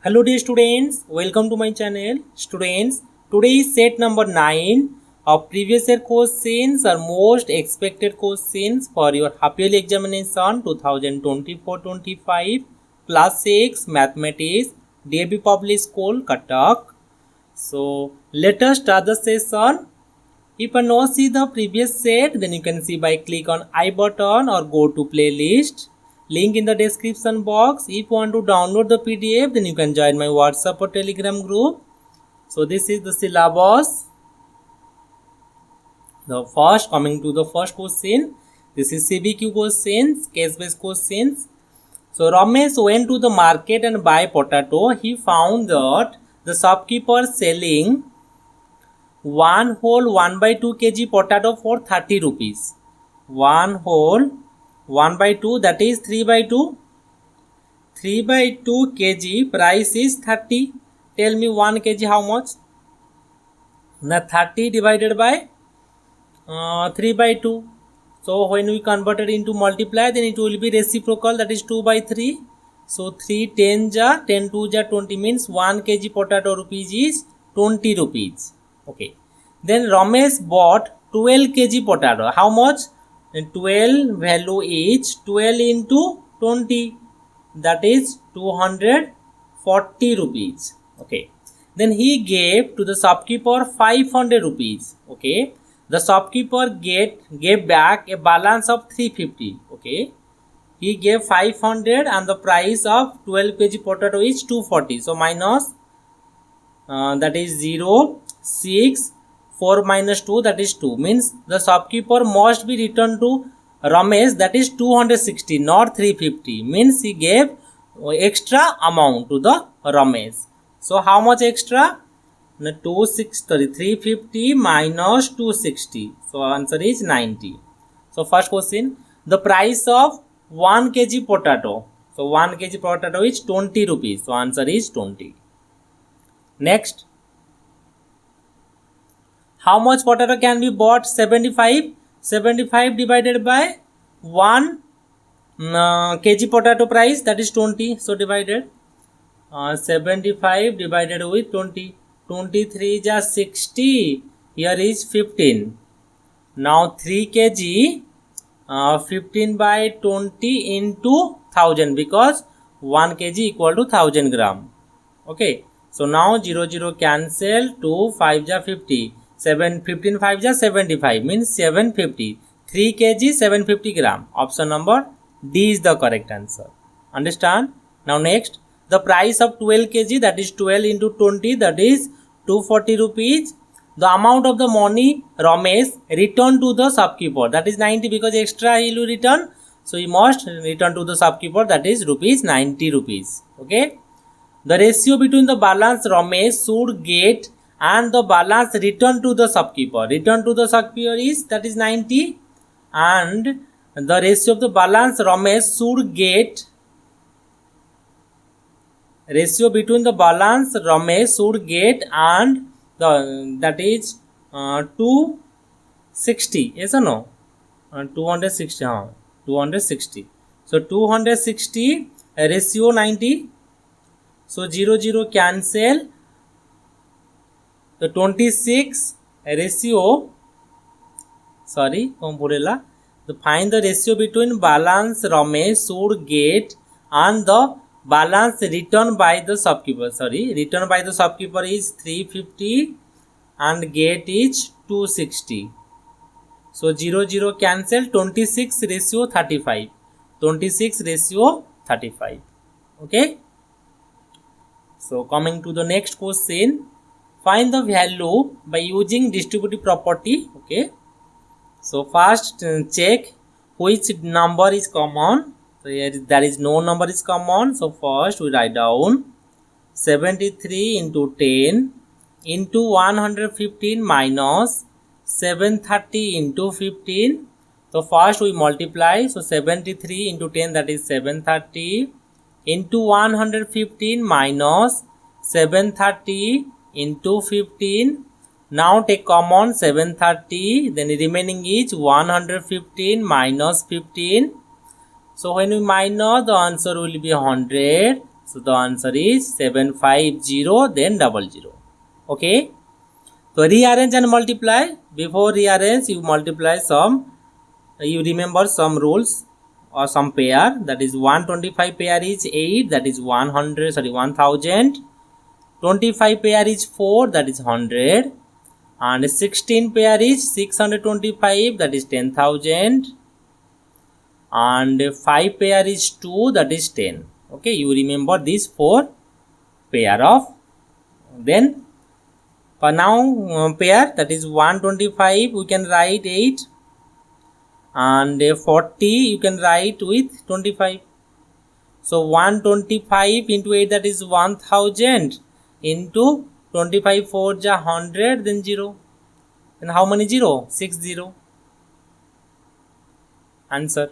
Hello dear students, welcome to my channel. Students, today is set number 9 of previous year questions or most expected questions for your half yearly examination 2024-25 class 6 mathematics DAB Public School Cuttack. So let us start the session. If you not see the previous set, then you can see by click on I button or go to playlist. Link in the description box. If you want to download the PDF, then you can join my WhatsApp or Telegram group. So this is the syllabus. Coming to the first question. This is CBQ questions, case-based questions. So Ramesh went to the market and buy potato. He found that the shopkeeper selling one whole 1/2 kg potato for 30 rupees. One whole 1/2, that is 3/2. 3/2 kg price is 30. Tell me 1 kg how much? Now 30 divided by 3/2. So when we convert it into multiply, then it will be reciprocal, that is 2/3. So 3 10 ja 10 2 ja 20 means 1 kg potato rupees is 20 rupees. Okay. Then Ramesh bought 12 kg potato. How much? 12 value is 12 into 20. That is 240 rupees. Okay. Then he gave to the shopkeeper 500 rupees. Okay. The shopkeeper gave back a balance of 350. Okay. He gave 500 and the price of 12 kg potato is 240. So minus that is 0, 6, 4 minus 2, that is 2. Means the shopkeeper must be returned to Ramesh, that is 260, not 350. Means he gave extra amount to the Ramesh. So how much extra? 350 minus 260. So answer is 90. So first question, the price of 1 kg potato. So 1 kg potato is 20 rupees. So answer is 20. Next, how much potato can be bought? 75. 75 divided by 1 kg potato price, that is 20. So divided 75 divided with 20. 23 ja 60. Here is 15. Now 3 kg 15 by 20 into 1000, because 1 kg equal to 1000 gram. Okay. So now 0 cancel, 2 5 ja 50. 15 5 ja 75 means 750. 3 kg 750 gram. Option number D is the correct answer. Understand? Now next, the price of 12 kg, that is 12 into 20, that is 240 rupees. The amount of the money Ramesh returned to the shopkeeper, that is 90, because extra he will return. So he must return to the shopkeeper, that is rupees 90 rupees. Okay. The ratio between the balance Ramesh should get and the balance returned to the shopkeeper. Return to the shopkeeper is, that is 90, and the ratio of the balance Ramesh should get, ratio between the balance Ramesh should get and the, that is 260. Yes or no? 260. 260. So 260 ratio 90. So 0 cancel. The 26 ratio, sorry, the find the ratio between balance Ramesh should get and the balance returned by the shopkeeper. Sorry, returned by the shopkeeper is 350 and get is 260. So 0 cancel. 26 ratio 35. 26 ratio 35. Okay. So coming to the next question, find the value by using distributive property. Okay. So first check which number is common. So here there is no number is common. So first we write down 73 into 10 into 115 minus 730 into 15. So first we multiply. So 73 into 10, that is 730, into 115 minus 730 into 15. Now take common 730, then remaining is 115 minus 15. So when we minus, the answer will be 100. So the answer is 750 then 00. Okay. So rearrange and multiply. Before rearrange, you multiply some. You remember some rules or some pair. That is 125 pair is 8. That is 100. Sorry, 1000. 25 pair is 4. That is 100. And 16 pair is 625. That is 10,000. And 5 pair is 2. That is 10. Okay, you remember these 4 pair of. Then for now pair, that is 125, we can write 8, and 40 you can write with 25. So 125 into 8, that is 1000, into 25 4 ja 100, then 0. And how many 0? 60. Answer.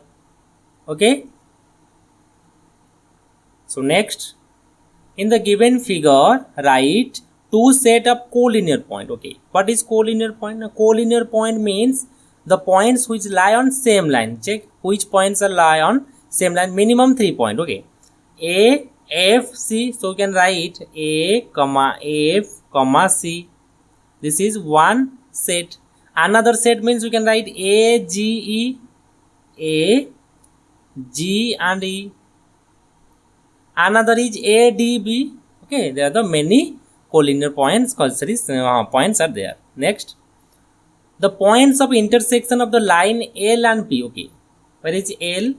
Okay. So next, in the given figure, write two set of collinear point. Okay, what is collinear point? A collinear point means the points which lie on same line. Check which points are lie on same line. Minimum 3 point. Okay, A, F, C. So we can write A, comma F, comma C. This is one set. Another set means we can write A, G, E, A, G and E. Another is A, D, B. Okay, there are the many collinear points, points are there. Next, the points of intersection of the line L and P. Okay, where is L?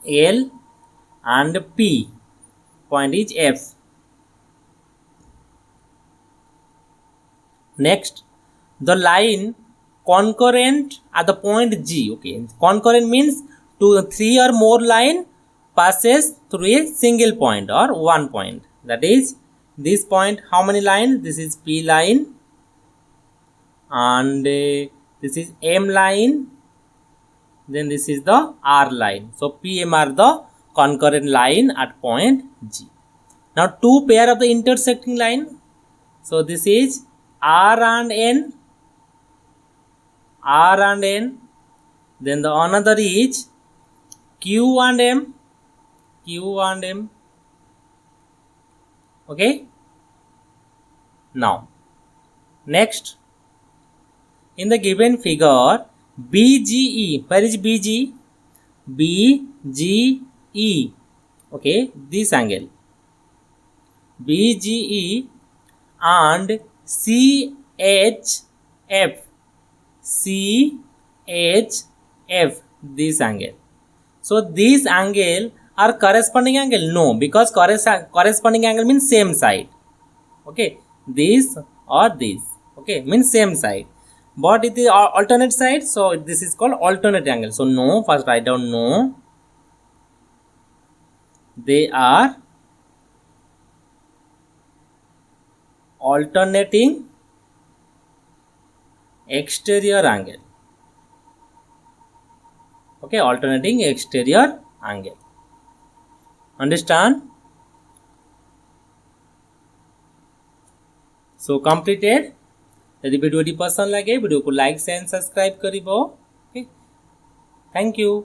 L and P. Point is F. Next, the line concurrent at the point G. Okay, concurrent means 3 or more line passes through a single point or one point. That is this point. How many lines? This is P line, and this is M line, then this is the R line. So PM are the concurrent line at point G. Now two pair of the intersecting line. So this is R and N, R and N. Then the another is Q and M, Q and M. Okay. Now next, in the given figure, BGE, where is BG? BGE. Okay, this angle BGE and CHF, CHF, this angle. So this angle are corresponding angle? No, because corresponding angle means same side. Okay, this or this. Okay, means same side. But it is alternate side, so this is called alternate angle. So no, first write down no. They are alternating exterior angle. Okay, alternating exterior angle. Understand? So completed. यदि video पसंद लगे video को like share subscribe करिबो। Okay, thank you.